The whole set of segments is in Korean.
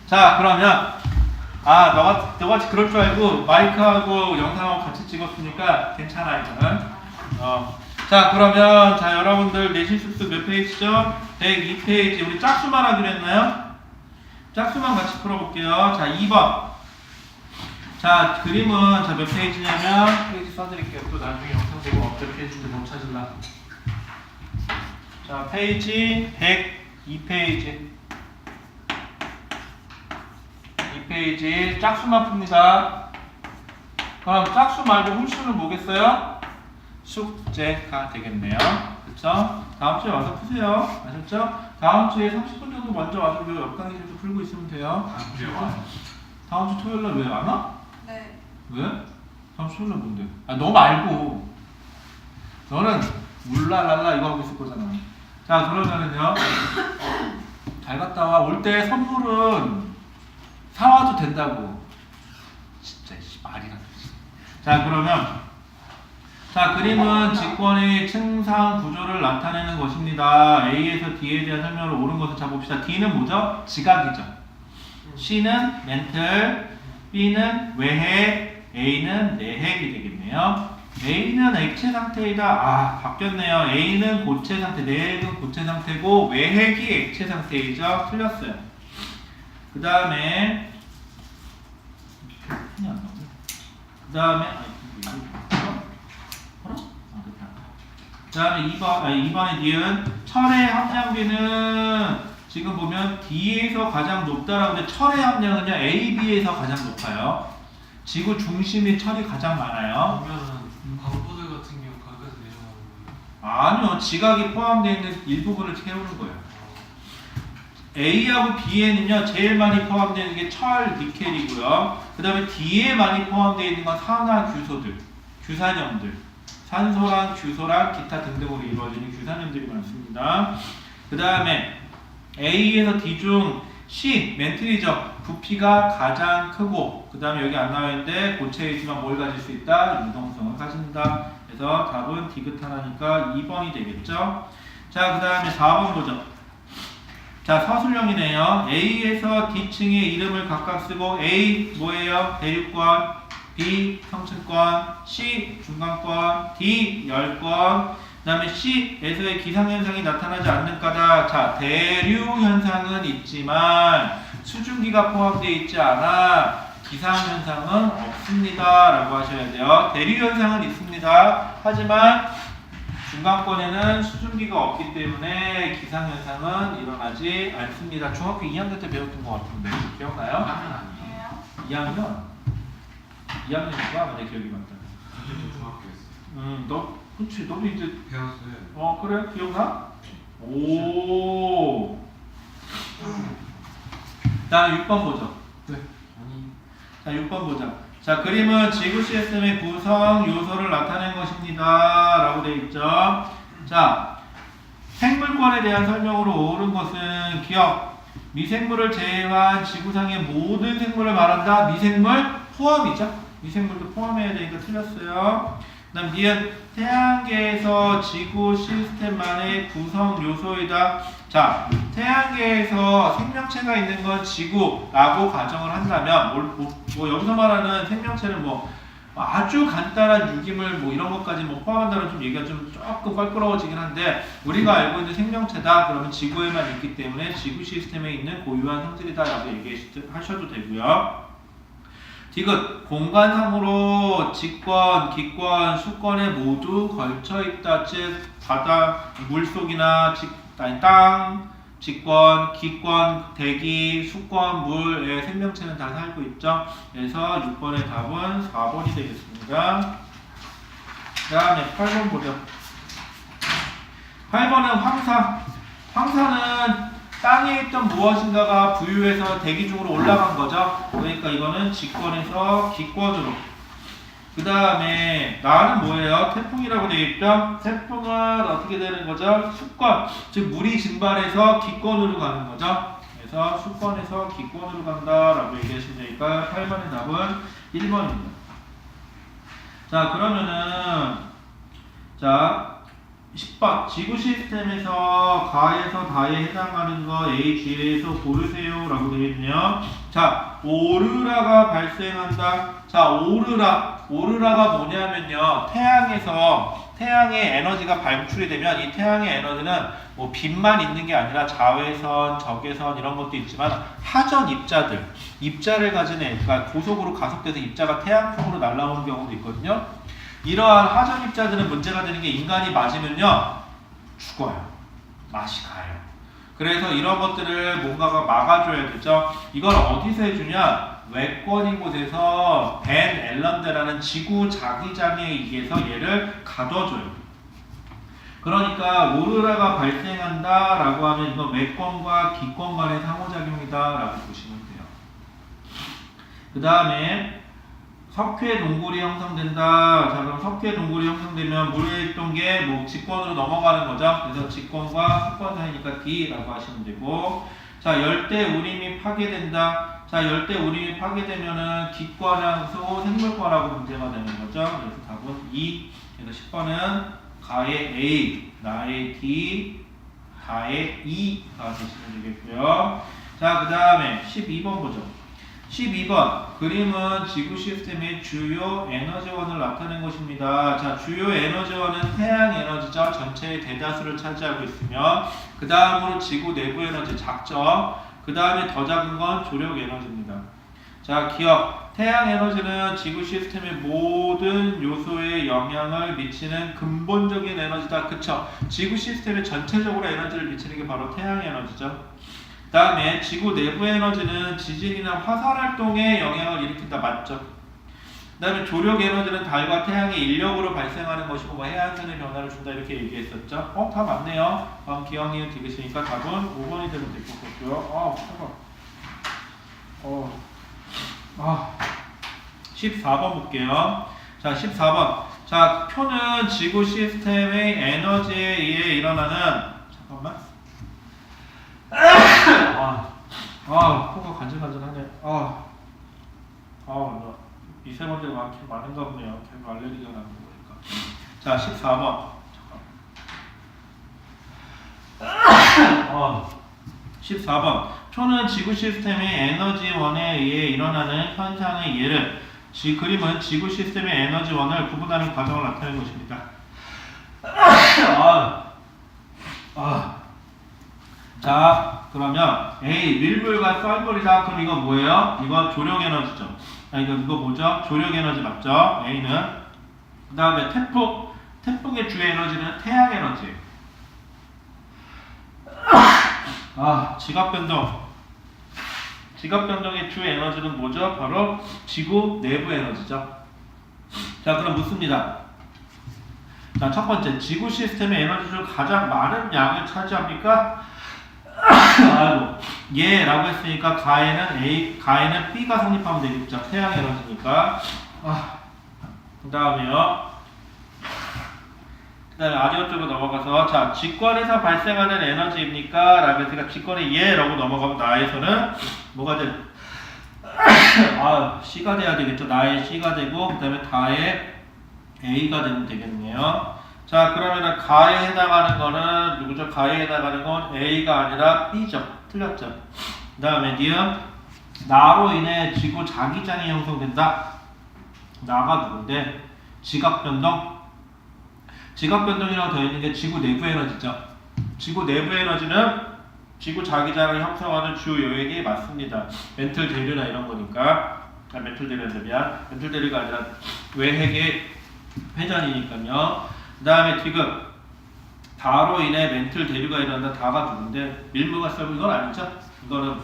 자, 그러면 너같이 그럴 줄 알고 마이크하고 영상하고 같이 찍었으니까 괜찮아 이거는. 자, 그러면 자 여러분들 내신 숙소 몇 페이지죠? 102페이지. 우리 짝수만 하기로 했나요? 짝수만 같이 풀어볼게요. 자, 2번. 자, 그림은 자 몇 페이지냐면 페이지 써드릴게요. 또 나중에 영상 보고 어떤 페이지인지 못 찾을라. 자, 페이지 102페이지. 2페이지 짝수만 풉니다. 그럼 짝수 말고 홀수는 뭐겠어요? 숙제가 되겠네요. 그쵸? 다음 주에 와서 푸세요. 아셨죠? 다음 주에 30분 정도 먼저 와서 요 옆강의실도 풀고 있으면 돼요. 다음 주 토요일날 왜 안 와? 네. 왜? 다음 주 토요일날 뭔데? 너 말고 너는 울랄랄라 이거 하고 있을 거잖아. 자, 그러면은요 잘 갔다 와. 올 때 선물은 사와도 된다고. 진짜 말이나. 자, 그러면 자, 그림은 직권의 층상 구조를 나타내는 것입니다. A에서 D에 대한 설명을 옳은 것을 잡읍시다. D는 뭐죠? 지각이죠. C는 멘틀, B는 외핵, A는 내핵이 되겠네요. A는 액체 상태이다. 바뀌었네요. A는 고체 상태, 내핵은 고체 상태고 외핵이 액체 상태이죠. 틀렸어요. 그 다음에 이번에 D은 철의 함량비는 지금 보면 D에서 가장 높다라고 하는데 철의 함량은요 A, B에서 가장 높아요. 지구 중심이 철이 가장 많아요. 그러면은 광부들 같은 경우 거기까지 내려가는 거예요? 아니요, 지각이 포함되어 있는 일부분을 채우는 거예요. A하고 B에는요 제일 많이 포함되어 있는 게 철, 니켈이고요. 그 다음에 D에 많이 포함되어 있는 건 산화 규소들, 규산염들, 산소랑 규소랑 기타 등등으로 이루어지는 규산염들이 많습니다. 그 다음에 A에서 D 중 C, 멘틀이죠. 부피가 가장 크고 그 다음에 여기 안 나와 있는데 고체이지만 뭘 가질 수 있다? 유동성을 가진다. 그래서 답은 디귿하나니까 2번이 되겠죠. 자, 그 다음에 4번 보죠. 자, 서술형이네요. A에서 D층의 이름을 각각 쓰고 A 뭐예요? 대륙권, B 성층권, C 중간권, D 열권. 그 다음에 C에서의 기상현상이 나타나지 않는 까닭. 자, 대류현상은 있지만 수증기가 포함되어 있지 않아 기상현상은 없습니다 라고 하셔야 돼요. 대류현상은 있습니다. 하지만 중간권에는 수증기가 없기 때문에 기상현상은 일어나지 않습니다. 중학교 2학년 때 배웠던 것 같은데 기억나요? 아니에요. 2학년인가? 만약 기억이 맞다. 중학교였어요. 그치, 너도 이제 배웠어요. 그래? 기억나? 오. 다음 6번 보죠. 네. 아니. 자, 6번 보자. 자, 그림은 지구 시스템의 구성 요소를 나타낸 것입니다 라고 되어 있죠. 자, 생물권에 대한 설명으로 옳은 것은 기억, 미생물을 제외한 지구상의 모든 생물을 말한다. 미생물 포함이죠. 미생물도 포함해야 되니까 틀렸어요. 그 다음 D는 태양계에서 지구 시스템만의 구성 요소이다. 자, 태양계에서 생명체가 있는 건 지구라고 가정을 한다면 여기서 말하는 생명체는 아주 간단한 유기물 이런 것까지 포함한다는 좀 얘기가 좀 조금 껄끄러워지긴 한데 우리가 알고 있는 생명체다 그러면 지구에만 있기 때문에 지구 시스템에 있는 고유한 성질이다라고 얘기하셔도 되고요. 디귿, 공간상으로 직권, 기권, 수권에 모두 걸쳐있다. 즉 바다, 물속이나 땅, 직권, 기권, 대기, 수권, 물의 생명체는 다 살고 있죠. 그래서 6번의 답은 4번이 되겠습니다. 그 다음에 8번 보죠. 8번은 황사. 황사는 땅에 있던 무엇인가가 부유해서 대기 중으로 올라간 거죠. 그러니까 이거는 직권에서 기권으로. 그 다음에 나는 뭐예요? 태풍이라고 되어 있죠. 태풍은 어떻게 되는 거죠? 수권, 즉 물이 증발해서 기권으로 가는 거죠. 그래서 수권에서 기권으로 간다라고 얘기하시면 되니까 8번의 답은 1번입니다. 자, 그러면은 자 10번 지구 시스템에서 가에서 다에 해당하는 거 A, G에서 고르세요 라고 되겠네요. 자, 오르라가 발생한다. 자, 오르라가 뭐냐면요, 태양의 에너지가 방출이 되면 이 태양의 에너지는 뭐 빛만 있는 게 아니라 자외선, 적외선 이런 것도 있지만 하전 입자를 가진 그러니까 고속으로 가속돼서 입자가 태양 쪽으로 날아오는 경우도 있거든요. 이러한 하전 입자들은 문제가 되는 게 인간이 맞으면요 죽어요. 맛이 가요. 그래서 이런 것들을 뭔가가 막아줘야 되죠. 이걸 어디서 해주냐? 외권인 곳에서 벤 앨런드라는 지구 자기장에 의해서 얘를 가둬줘요. 그러니까 오로라가 발생한다 라고 하면 이건 외권과 기권 간의 상호작용이다 라고 보시면 돼요. 그 다음에 석회 동굴이 형성된다. 자, 그럼 석회 동굴이 형성되면 물에 있던 게 뭐 직권으로 넘어가는 거죠. 그래서 직권과 석권 사이니까 D라고 하시면 되고, 자, 열대 우림이 파괴된다. 자, 열대 우림이 파괴되면은 기권하고 생물권하고 문제가 되는 거죠. 그래서 답은 2. 그래서 10번은 가의 A, 나의 D, 다의 E가 되시면 되겠고요. 자, 그 다음에 12번 보죠. 12번 그림은 지구 시스템의 주요 에너지원을 나타낸 것입니다. 자, 주요 에너지원은 태양 에너지죠. 전체의 대다수를 차지하고 있으며 그 다음으로 지구 내부 에너지 작죠. 그 다음에 더 작은 건 조력 에너지입니다. 자, 기억. 태양 에너지는 지구 시스템의 모든 요소에 영향을 미치는 근본적인 에너지다. 그쵸? 지구 시스템에 전체적으로 에너지를 미치는 게 바로 태양 에너지죠. 그 다음에 지구 내부 에너지는 지진이나 화산 활동에 영향을 일으킨다. 맞죠? 그 다음에 조력 에너지는 달과 태양의 인력으로 발생하는 것이고 뭐 해안선의 변화를 준다 이렇게 얘기했었죠. 다 맞네요. 기억니은 디귿이니까 답은 5번이 되면 될 것 같고요. 차가. 14번 볼게요. 자, 14번. 자, 표는 지구 시스템의 에너지에 의해 일어나는 잠깐만. 코가 간질간질하네. 미세먼지가 많은가 보네요. 계속 알레르기가 나는 거 보니까. 자, 14번. 잠깐. 14번. 표는 지구 시스템의 에너지원에 의해 일어나는 현상의 예를 그림은 지구 시스템의 에너지원을 구분하는 과정을 나타내는 것입니다. 자, 그러면 A 밀물과 썰물이다. 그럼 이거 뭐예요? 이거 조력 에너지죠. 이거 뭐죠? 조력 에너지 맞죠? A는. 그 다음에 태풍의 주 에너지는 태양 에너지. 지각 변동의 주 에너지는 뭐죠? 바로 지구 내부 에너지죠. 자, 그럼 묻습니다. 자, 첫 번째, 지구 시스템의 에너지 중 가장 많은 양을 차지합니까? 라고 했으니까 가에는 B가 성립하면 되겠죠. 태양 에너지니까. 그 다음에 아리오 쪽으로 넘어가서, 자, 직권에서 발생하는 에너지입니까? 라고 했으니까 직권의 예라고 넘어가면 나에서는 뭐가 돼? C가 돼야 되겠죠. 나의 C가 되고, 그 다음에 다의 A가 되면 되겠네요. 자, 그러면은 가에 해당하는 거는 누구죠? 가에 해당하는 건 A가 아니라 B죠. 틀렸죠. 그 다음에 니은 나로 인해 지구 자기장이 형성된다. 나가 누군데? 지각변동이라고 되어 있는 게 지구 내부 에너지죠. 지구 내부 에너지는 지구 자기장을 형성하는 주 요인이 맞습니다. 멘틀 대류나 이런 거니까. 멘틀 대류가 아니라 외핵의 회전이니까요. 그 다음에 디귿 다로 인해 멘틀 대류가 일어난다. 다가 누군데? 밀물과 썰물 이건 아니죠? 이거는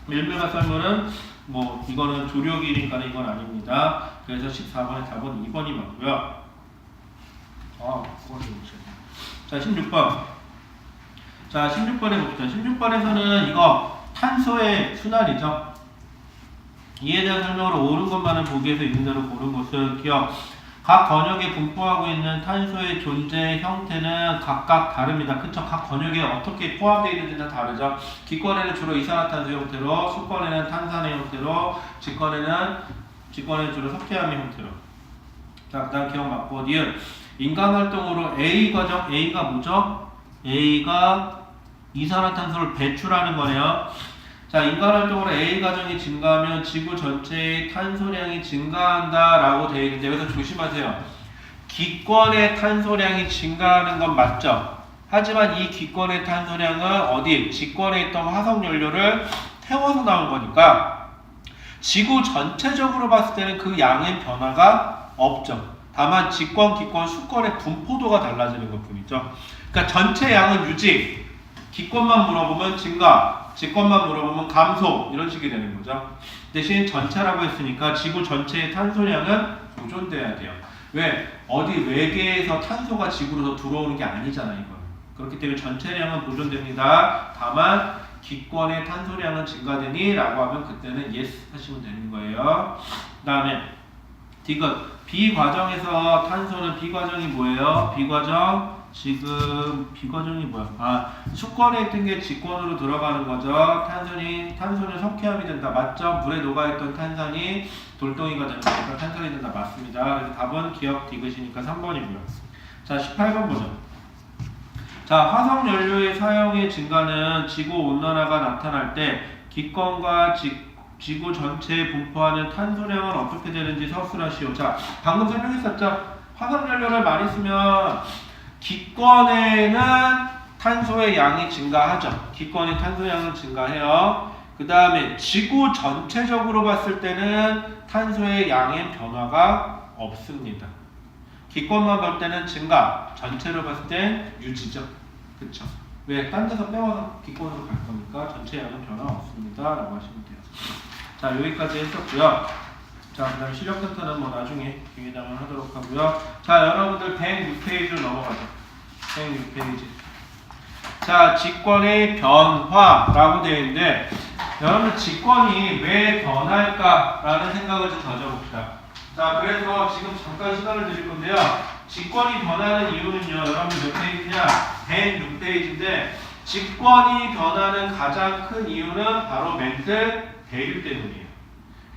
밀물과 썰물은 뭐 이거는 조력이니까 이건 아닙니다. 그래서 14번의 답은 2번이 맞고요. 자, 16번. 자, 16번에 봅시다. 16번에서는 이거 탄소의 순환이죠. 이에 대한 설명으로 옳은 것만을 보기 위해서 있는 대로 고른 것은 기억. 각 권역에 분포하고 있는 탄소의 존재 형태는 각각 다릅니다. 그쵸? 각 권역에 어떻게 포함되어 있는지 다 다르죠. 기권에는 주로 이산화탄소 형태로, 수권에는 탄산의 형태로, 직권에는 주로 석회암의 형태로. 자, 그 다음 기억 맞고 니은 인간 활동으로 A 과정, A가 뭐죠? A가 이산화탄소를 배출하는 거네요. 자, 인간 활동으로 A 과정이 증가하면 지구 전체의 탄소량이 증가한다라고 되어 있는데 여기서 조심하세요. 기권의 탄소량이 증가하는 건 맞죠? 하지만 이 기권의 탄소량은 어디? 직권에 있던 화석연료를 태워서 나온 거니까 지구 전체적으로 봤을 때는 그 양의 변화가 없죠. 다만 직권, 기권, 수권의 분포도가 달라지는 것 뿐이죠. 그러니까 전체 양은 유지, 기권만 물어보면 증가, 직권만 물어보면 감소 이런 식이 되는 거죠. 대신 전체라고 했으니까 지구 전체의 탄소량은 보존돼야 돼요. 왜? 어디 외계에서 탄소가 지구로 들어오는 게 아니잖아요. 이건. 그렇기 때문에 전체량은 보존됩니다. 다만 기권의 탄소량은 증가되니? 라고 하면 그때는 yes 하시면 되는 거예요. 그 다음에 디귿 B 과정에서 탄소는 B 과정이 뭐예요? B 과정 지금 B 과정이 뭐야? 수권에 있던 게 직권으로 들어가는 거죠. 탄소는 석회암이 된다. 맞죠? 물에 녹아있던 탄산이 돌덩이가 되니까 탄산이 된다. 맞습니다. 그래서 답은 기억 디귿이니까 3번이고요. 자, 18번 보죠. 자, 화석연료의 사용의 증가는 지구온난화가 나타날 때 기권과 지구 전체에 분포하는 탄소량은 어떻게 되는지 서술하시오. 자, 방금 설명했었죠? 화석연료를 많이 쓰면 기권에는 탄소의 양이 증가하죠. 기권의 탄소량은 증가해요. 그 다음에 지구 전체적으로 봤을 때는 탄소의 양의 변화가 없습니다. 기권만 볼 때는 증가, 전체로 봤을 땐 유지죠. 그쵸? 왜? 딴 데서 빼와서 기권으로 갈 거니까 전체 양은 변화 없습니다. 라고 하시면 돼요. 자, 여기까지 했었고요. 자, 그 다음 시력 텐트는 뭐 나중에 기회담을 하도록 하고요. 자, 여러분들 106페이지로 넘어가죠. 106페이지. 자, 직권의 변화라고 되어 있는데 여러분 직권이 왜 변할까라는 생각을 좀 가져봅시다. 자, 그래서 지금 잠깐 시간을 드릴 건데요. 직권이 변하는 이유는요. 여러분 몇 페이지냐? 106페이지인데 직권이 변하는 가장 큰 이유는 바로 멘틀 대류 때문이에요.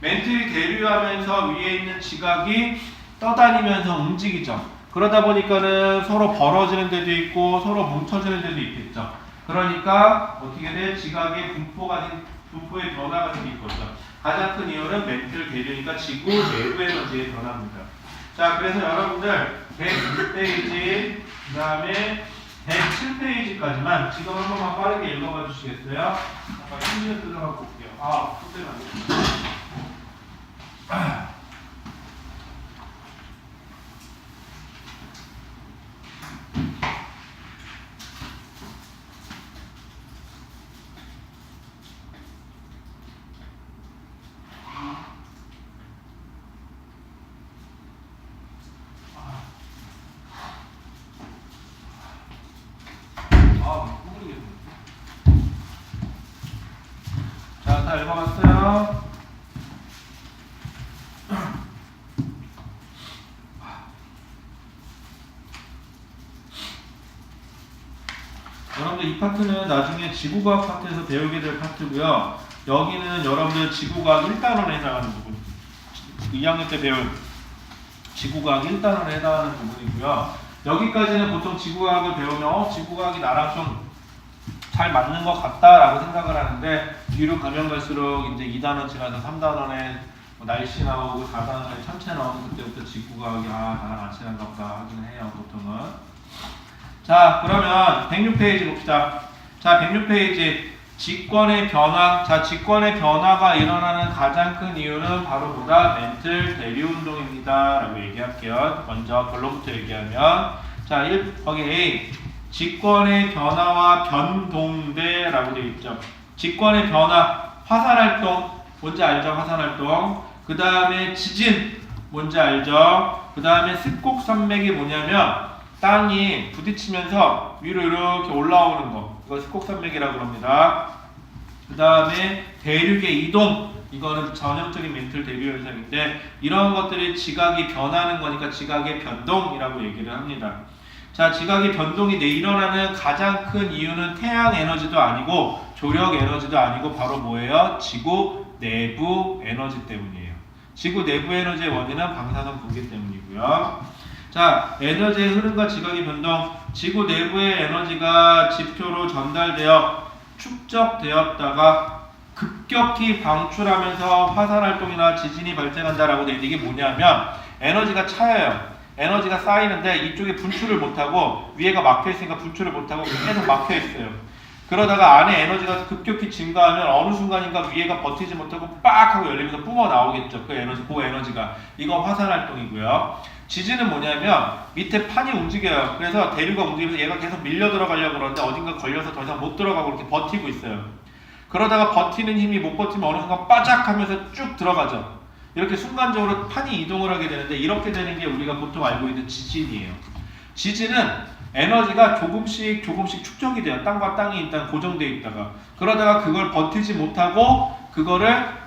멘틀이 대류하면서 위에 있는 지각이 떠다니면서 움직이죠. 그러다 보니까는 서로 벌어지는 데도 있고 서로 뭉쳐지는 데도 있겠죠. 그러니까 어떻게 돼? 지각의 분포의 변화가 생길 거죠. 가장 큰 이유는 멘틀 대류니까 지구 내부 에너지의 변화입니다. 자, 그래서 여러분들 106페이지 그 다음에 107페이지까지만 지금 한 번만 빠르게 읽어봐 주시겠어요? 잠깐 힘좀 들어가 볼게요. 소대가 안 됐습니다. 자, 다 읽어봤어요? 여러분들 이 파트는 나중에 지구과학 파트에서 배우게 될 파트고요. 여기는 여러분들 지구과학 1단원에 해당하는 부분. 2학년 때 배운 지구과학 1단원에 해당하는 부분이고요. 여기까지는 보통 지구과학을 배우면 지구과학이 나랑 좀 잘 맞는 것 같다라고 생각을 하는데 뒤로 가면 갈수록 이제 2단원 지나서 3단원에 날씨 나오고 4단원에 천체 나오고 그때부터 지구과학이 나랑 안 친한가 보다 하긴 해요. 보통은. 자, 그러면 106페이지 봅시다. 자, 106페이지 직권의 변화. 자, 직권의 변화가 일어나는 가장 큰 이유는 바로 뭐다? 멘틀 대류 운동입니다. 라고 얘기할게요. 먼저 결론부터 얘기하면 자, 거기 A 직권의 변화와 변동대 라고 되어 있죠. 직권의 변화, 화산활동 뭔지 알죠? 화산활동. 그 다음에 지진 뭔지 알죠? 그 다음에 습곡산맥이 뭐냐면 땅이 부딪히면서 위로 이렇게 올라오는 거, 이거 습곡산맥이라고 합니다. 그 다음에 대륙의 이동, 이거는 전형적인 멘틀 대류 현상인데 이런 것들이 지각이 변하는 거니까 지각의 변동이라고 얘기를 합니다. 자, 지각의 변동이 일어나는 가장 큰 이유는 태양 에너지도 아니고 조력 에너지도 아니고 바로 뭐예요? 지구 내부 에너지 때문이에요. 지구 내부 에너지의 원인은 방사선 붕괴 때문이고요. 자, 에너지의 흐름과 지각의 변동. 지구 내부의 에너지가 지표로 전달되어 축적되었다가 급격히 방출하면서 화산활동이나 지진이 발생한다라고 되어 있는데, 이게 뭐냐면 에너지가 차여요. 에너지가 쌓이는데 이쪽에 분출을 못하고 위에가 막혀있으니까 분출을 못하고 계속 막혀있어요. 그러다가 안에 에너지가 급격히 증가하면 어느 순간인가 위에가 버티지 못하고 빡 하고 열리면서 뿜어 나오겠죠. 그 에너지가. 이거 화산활동이고요. 지진은 뭐냐면 밑에 판이 움직여요. 그래서 대류가 움직이면서 얘가 계속 밀려 들어가려고 그러는데 어딘가 걸려서 더 이상 못 들어가고 이렇게 버티고 있어요. 그러다가 버티는 힘이 못 버티면 어느 순간 빠작 하면서 쭉 들어가죠. 이렇게 순간적으로 판이 이동을 하게 되는데, 이렇게 되는 게 우리가 보통 알고 있는 지진이에요. 지진은 에너지가 조금씩 축적이 돼요. 땅과 땅이 일단 고정되어 있다가, 그러다가 그걸 버티지 못하고 그거를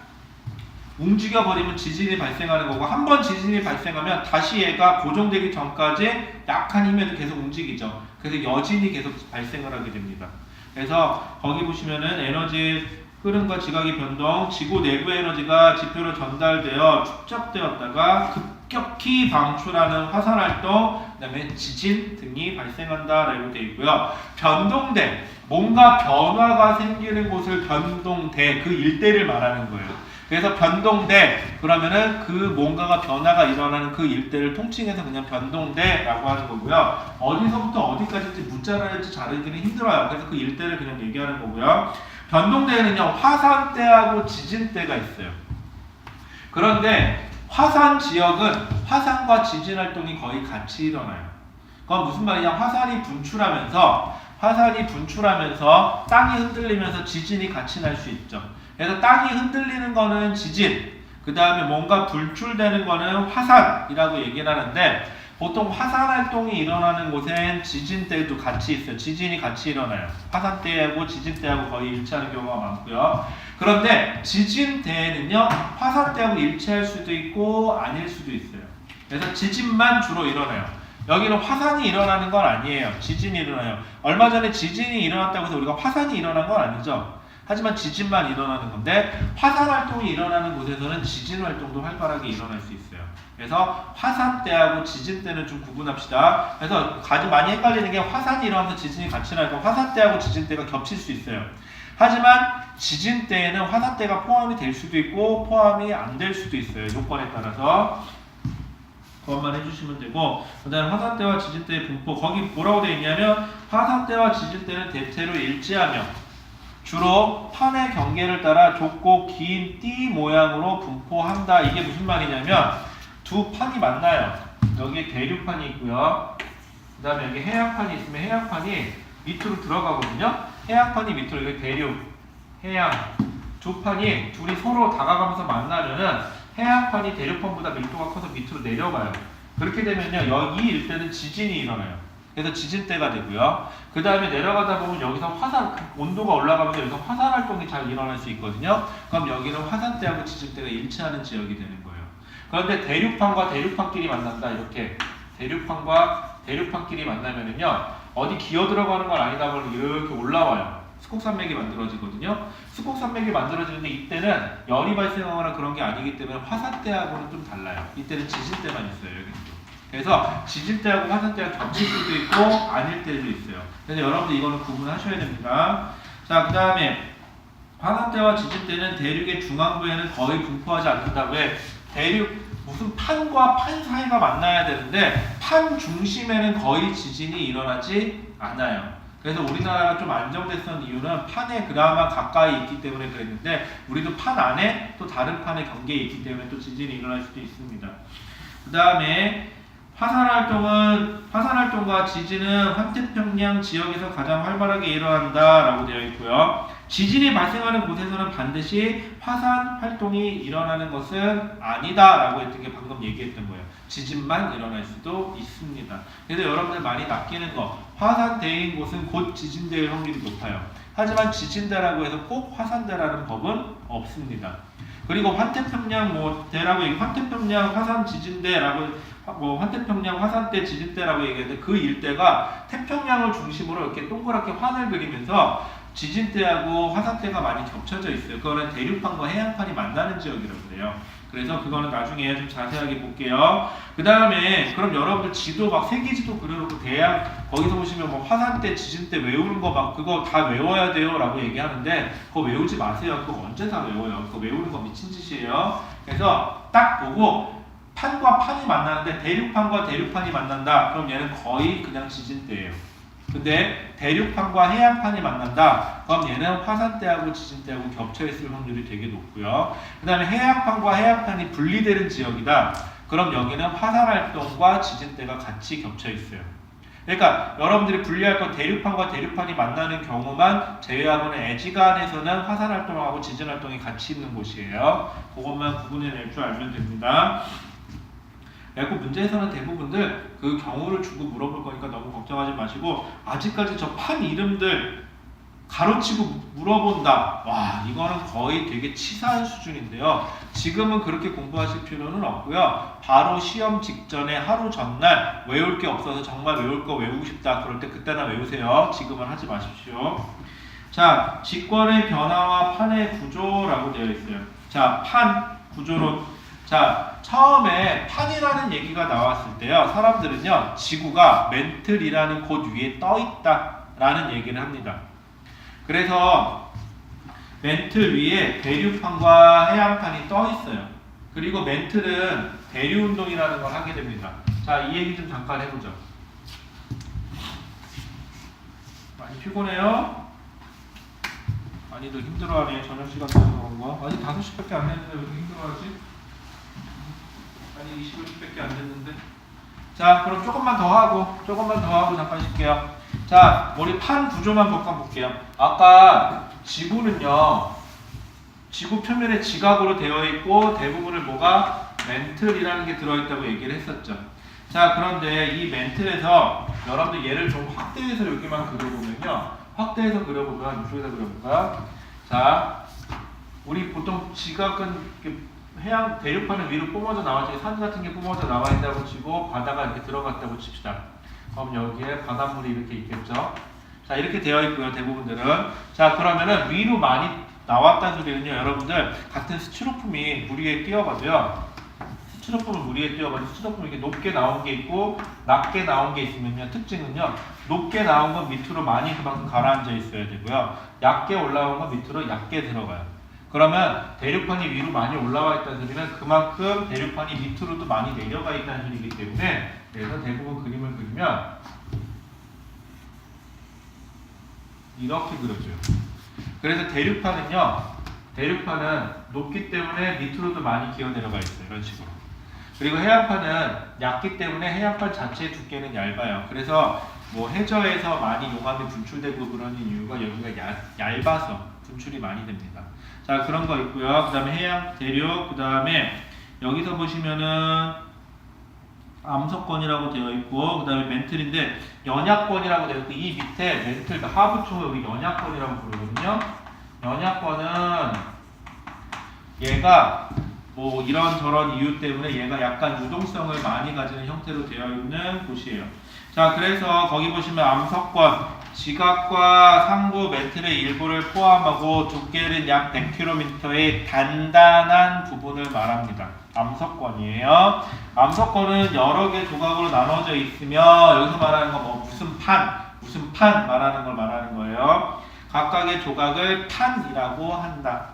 움직여버리면 지진이 발생하는 거고, 한 번 지진이 발생하면 다시 얘가 고정되기 전까지 약한 힘에도 계속 움직이죠. 그래서 여진이 계속 발생을 하게 됩니다. 그래서 거기 보시면은 에너지 흐름과 지각의 변동, 지구 내부 에너지가 지표로 전달되어 축적되었다가 급격히 방출하는 화산활동, 그 다음에 지진 등이 발생한다라고 되어 있고요. 변동대, 뭔가 변화가 생기는 곳을 변동대, 그 일대를 말하는 거예요. 그래서 변동대, 그러면은 그 뭔가가 변화가 일어나는 그 일대를 통칭해서 그냥 변동대라고 하는 거고요. 어디서부터 어디까지인지 문자를 할지 잘 알기는 힘들어요. 그래서 그 일대를 그냥 얘기하는 거고요. 변동대에는요, 화산대하고 지진대가 있어요. 그런데 화산 지역은 화산과 지진 활동이 거의 같이 일어나요. 그건 무슨 말이냐? 화산이 분출하면서 땅이 흔들리면서 지진이 같이 날 수 있죠. 그래서 땅이 흔들리는 거는 지진, 그 다음에 뭔가 분출되는 거는 화산이라고 얘기를 하는데, 보통 화산 활동이 일어나는 곳엔 지진대도 같이 있어요. 지진이 같이 일어나요. 화산대하고 지진대하고 거의 일치하는 경우가 많고요. 그런데 지진대에는요, 화산대하고 일치할 수도 있고 아닐 수도 있어요. 그래서 지진만 주로 일어나요. 여기는 화산이 일어나는 건 아니에요. 지진이 일어나요. 얼마 전에 지진이 일어났다고 해서 우리가 화산이 일어난 건 아니죠. 하지만 지진만 일어나는 건데, 화산 활동이 일어나는 곳에서는 지진 활동도 활발하게 일어날 수 있어요. 그래서 화산대하고 지진대는 좀 구분합시다. 그래서 가장 많이 헷갈리는 게 화산이 일어나면서 지진이 같이 나니까 화산대하고 지진대가 겹칠 수 있어요. 하지만 지진대에는 화산대가 포함이 될 수도 있고 포함이 안 될 수도 있어요. 요건에 따라서. 그것만 해주시면 되고, 그 다음에 화산대와 지진대의 분포, 거기 뭐라고 되어 있냐면 화산대와 지진대는 대체로 일치하며 주로 판의 경계를 따라 좁고 긴 띠 모양으로 분포한다. 이게 무슨 말이냐면 두 판이 만나요. 여기에 대류판이 있고요. 그 다음에 여기 해양판이 있으면 해양판이 밑으로 들어가거든요. 해양판이 밑으로, 여기 대류, 해양 두 판이 둘이 서로 다가가면서 만나면은 해양판이 대류판보다 밀도가 커서 밑으로 내려가요. 그렇게 되면요, 이 일대는 지진이 일어나요. 그래서 지진대가 되고요. 그 다음에 내려가다 보면 여기서 온도가 올라가면서 여기서 화산 활동이 잘 일어날 수 있거든요. 그럼 여기는 화산대하고 지진대가 일치하는 지역이 되는 거예요. 그런데 대류판과 대류판끼리 만난다. 이렇게 대류판과 대류판끼리 만나면은요, 어디 기어 들어가는 건 아니다 보니 이렇게 올라와요. 스콕산맥이 만들어지거든요. 스콕산맥이 만들어지는데 이때는 열이 발생하거나 그런 게 아니기 때문에 화산대하고는 좀 달라요. 이때는 지진대만 있어요. 여기. 그래서 지진대하고 화산대가 겹칠 수도 있고 아닐 때도 있어요. 그래서 여러분들 이거는 구분하셔야 됩니다. 자, 그 다음에 화산대와 지진대는 대륙의 중앙부에는 거의 분포하지 않는다고 해. 대륙 무슨 판과 판 사이가 만나야 되는데 판 중심에는 거의 지진이 일어나지 않아요. 그래서 우리나라가 좀 안정됐던 이유는 판에 그나마 가까이 있기 때문에 그랬는데, 우리도 판 안에 또 다른 판의 경계에 있기 때문에 또 지진이 일어날 수도 있습니다. 그 다음에 화산활동과 지진은 환태평양 지역에서 가장 활발하게 일어난다라고 되어 있고요. 지진이 발생하는 곳에서는 반드시 화산 활동이 일어나는 것은 아니다라고 했던 게 방금 얘기했던 거예요. 지진만 일어날 수도 있습니다. 그래서 여러분들 많이 낚이는 거, 화산대인 곳은 곧 지진대일 확률이 높아요. 하지만 지진대라고 해서 꼭 화산대라는 법은 없습니다. 그리고 환태평양 대라고 환태평양 화산 지진대라고 환태평양 화산대 지진대라고 얘기하는데, 그 일대가 태평양을 중심으로 이렇게 동그랗게 환을 그리면서 지진대하고 화산대가 많이 겹쳐져 있어요. 그거는 대륙판과 해양판이 만나는 지역이라고 그래요. 그래서 그거는 나중에 좀 자세하게 볼게요. 그 다음에 그럼 여러분들 지도 막 세계지도 그려놓고 대학 거기서 보시면 뭐 화산대, 지진대 외우는 거 막 그거 다 외워야 돼요 라고 얘기하는데 그거 외우지 마세요. 그거 언제 다 외워요. 그거 외우는 거 미친 짓이에요. 그래서 딱 보고 판과 판이 만나는데 대륙판과 대륙판이 만난다. 그럼 얘는 거의 그냥 지진대예요. 근데 대륙판과 해양판이 만난다. 그럼 얘는 화산대하고 지진대하고 겹쳐있을 확률이 되게 높고요. 그 다음에 해양판과 해양판이 분리되는 지역이다. 그럼 여기는 화산활동과 지진대가 같이 겹쳐있어요. 그러니까 여러분들이 분리할 건 대륙판과 대륙판이 만나는 경우만 제외하고는 애지간에서는 화산활동하고 지진활동이 같이 있는 곳이에요. 그것만 구분해낼 줄 알면 됩니다. 그리고 문제에서는 대부분들 그 경우를 주고 물어볼 거니까 너무 걱정하지 마시고 아직까지 저 판 이름들 가로치고 물어본다. 와, 이거는 거의 되게 치사한 수준인데요. 지금은 그렇게 공부하실 필요는 없고요. 바로 시험 직전에 하루 전날 외울 게 없어서 정말 외울 거 외우고 싶다. 그럴 때 그때나 외우세요. 지금은 하지 마십시오. 자, 직권의 변화와 판의 구조라고 되어 있어요. 자, 판 구조로 자, 처음에 판이라는 얘기가 나왔을 때요. 사람들은요. 지구가 멘틀이라는 곳 위에 떠 있다라는 얘기를 합니다. 그래서 멘틀 위에 대륙판과 해양판이 떠 있어요. 그리고 멘틀은 대류운동이라는 걸 하게 됩니다. 자, 이 얘기 좀 잠깐 해보죠. 많이 피곤해요? 많이들 힘들어하네. 저녁 시간 돼서 그런 거. 아직 5시밖에 안 됐는데 왜 이렇게 힘들어하지? 아니 20분밖에 안 됐는데. 자, 그럼 조금만 더 하고 잠깐 쉴게요. 자, 우리 판 구조만 잠깐 볼게요. 아까 지구는요, 지구 표면에 지각으로 되어 있고 대부분을 뭐가 멘틀이라는 게 들어있다고 얘기를 했었죠. 자, 그런데 이 멘틀에서 여러분들 얘를 좀 확대해서 여기만 그려보면요, 확대해서 그려보면 이쪽에다 그려볼까요? 자, 우리 보통 지각은 이렇게 해양 대륙판은 위로 뿜어져 나와지 산 같은 게 뿜어져 나와 있다고 치고 바다가 이렇게 들어갔다고 칩시다. 그럼 여기에 바닷물이 이렇게 있겠죠. 자, 이렇게 되어 있고요. 대부분들은. 자, 그러면은 위로 많이 나왔다는 소리는요. 여러분들 같은 스티로폼이 물 위에 띄어가도요. 스티로폼을 물 위에 띄어가지고 스티로폼이 이렇게 높게 나온 게 있고 낮게 나온 게 있으면요. 특징은요. 높게 나온 건 밑으로 많이 그만큼 가라앉아 있어야 되고요. 얕게 올라온 건 밑으로 얕게 들어가요. 그러면 대륙판이 위로 많이 올라와 있다는 소리는 그만큼 대륙판이 밑으로도 많이 내려가 있다는 소리이기 때문에 그래서 대부분 그림을 그리면 이렇게 그려져요. 그래서 대륙판은 높기 때문에 밑으로도 많이 기어 내려가 있어요. 이런 식으로. 그리고 해안판은 얕기 때문에 해안판 자체의 두께는 얇아요. 그래서 뭐 해저에서 많이 용암이 분출되고 그러는 이유가 여기가 얇아서 분출이 많이 됩니다. 자, 그런 거 있고요. 그 다음에 해양, 대륙, 그 다음에 여기서 보시면은 암석권이라고 되어 있고, 그 다음에 멘틀인데 연약권이라고 되어 있고, 이 밑에 멘틀 하부총을 여기 연약권이라고 부르거든요. 연약권은 얘가 뭐 이런저런 이유 때문에 얘가 약간 유동성을 많이 가지는 형태로 되어 있는 곳이에요. 자, 그래서 거기 보시면 암석권 지각과 상부 멘틀의 일부를 포함하고 두께는 약 100km의 단단한 부분을 말합니다. 암석권이에요. 암석권은 여러 개 조각으로 나눠져 있으며 여기서 말하는 건 뭐 무슨 판 말하는 걸 말하는 거예요. 각각의 조각을 판이라고 한다.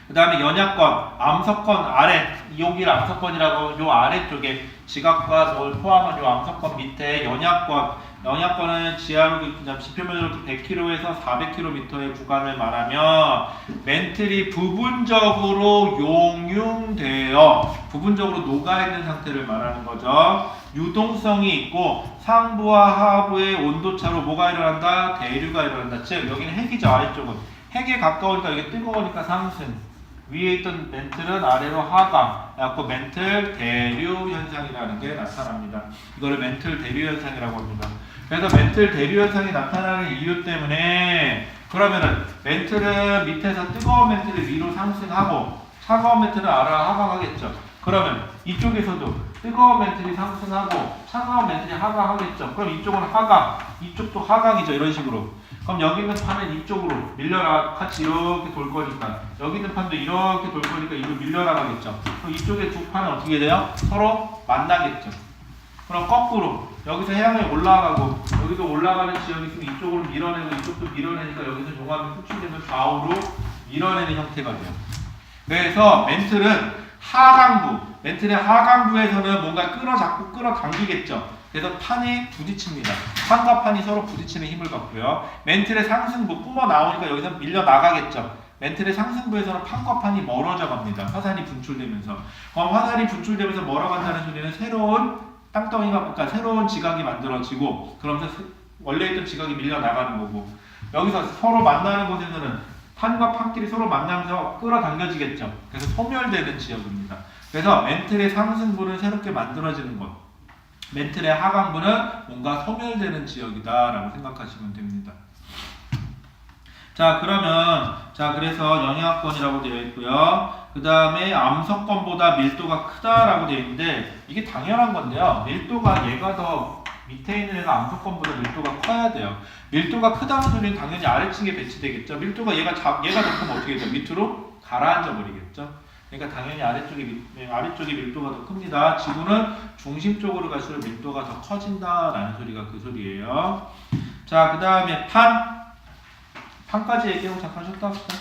그 다음에 연약권, 암석권 아래, 여기를 암석권이라고 요 아래쪽에 지각과 뭘 포함한 요 암석권 밑에 연약권은 지표면으로부터 100km에서 400km의 구간을 말하며 멘틀이 부분적으로 용융되어 부분적으로 녹아있는 상태를 말하는 거죠. 유동성이 있고 상부와 하부의 온도차로 뭐가 일어난다? 대류가 일어난다. 즉 여기는 핵이죠. 아래쪽은 핵에 가까우니까 이게 뜨거우니까 상승, 위에 있던 멘틀은 아래로 하강, 그래서 멘틀 대류 현상이라는 게 나타납니다. 이거를 멘틀 대류 현상이라고 합니다. 그래서 멘틀 대류 현상이 나타나는 이유 때문에 그러면은 멘틀은 밑에서 뜨거운 멘틀이 위로 상승하고 차가운 멘틀은 아래로 하강하겠죠. 그러면 이쪽에서도 뜨거운 멘틀이 상승하고 차가운 멘틀이 하강하겠죠. 그럼 이쪽은 하강, 이쪽도 하강이죠. 이런 식으로. 그럼 여기 있는 판은 이쪽으로 밀려나 같이 이렇게 돌 거니까 여기 있는 판도 이렇게 돌 거니까 이거 밀려나가겠죠. 그럼 이쪽에 두 판은 어떻게 돼요? 서로 만나겠죠. 그럼 거꾸로 여기서 해양에 올라가고 여기도 올라가는 지역이 있으면 이쪽으로 밀어내고 이쪽도 밀어내니까 여기서 종합이 후출되면 좌우로 밀어내는 형태가 돼요. 그래서 멘틀은 멘틀의 하강부에서는 뭔가 끌어잡고 끌어당기겠죠. 그래서 판이 부딪힙니다. 판과 판이 서로 부딪히는 힘을 갖고요. 멘틀의 상승부 뿜어 나오니까 여기서 밀려 나가겠죠. 멘틀의 상승부에서는 판과 판이 멀어져 갑니다. 화산이 분출되면서. 그럼 화산이 분출되면서 멀어간다는 소리는 새로운 땅덩이가, 그러니까 새로운 지각이 만들어지고, 그러면서 원래 있던 지각이 밀려 나가는 거고, 여기서 서로 만나는 곳에서는 판과 판끼리 서로 만나면서 끌어당겨지겠죠. 그래서 소멸되는 지역입니다. 그래서 멘틀의 상승부는 새롭게 만들어지는 것, 멘틀의 하강부는 뭔가 소멸되는 지역이다라고 생각하시면 됩니다. 자, 그러면 그래서 영향권이라고 되어 있고요. 그 다음에 암석권보다 밀도가 크다라고 되어 있는데 이게 당연한 건데요. 밀도가 얘가 더 밑에 있는 애가 암석권보다 밀도가 커야 돼요. 밀도가 크다는 소리는 당연히 아래층에 배치되겠죠. 밀도가 얘가 더 크면 어떻게 돼요? 밑으로 가라앉아 버리겠죠. 그러니까 당연히 아래쪽이 밀도가 더 큽니다. 지구는 중심 쪽으로 갈수록 밀도가 더 커진다라는 소리가 그 소리예요. 자, 그 다음에 판까지 얘기하고 잠깐 쉬었다 합시다.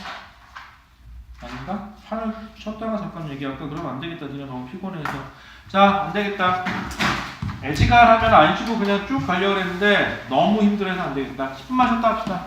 아닌가? 판을 쉬었다가 잠깐 얘기할까? 그러면 안 되겠다. 니네 너무 피곤해서. 자, 안 되겠다. 에지갈 하면 안 쉬고 그냥 쭉 가려고 했는데 너무 힘들어서 안 되겠다. 10분만 쉬었다 합시다.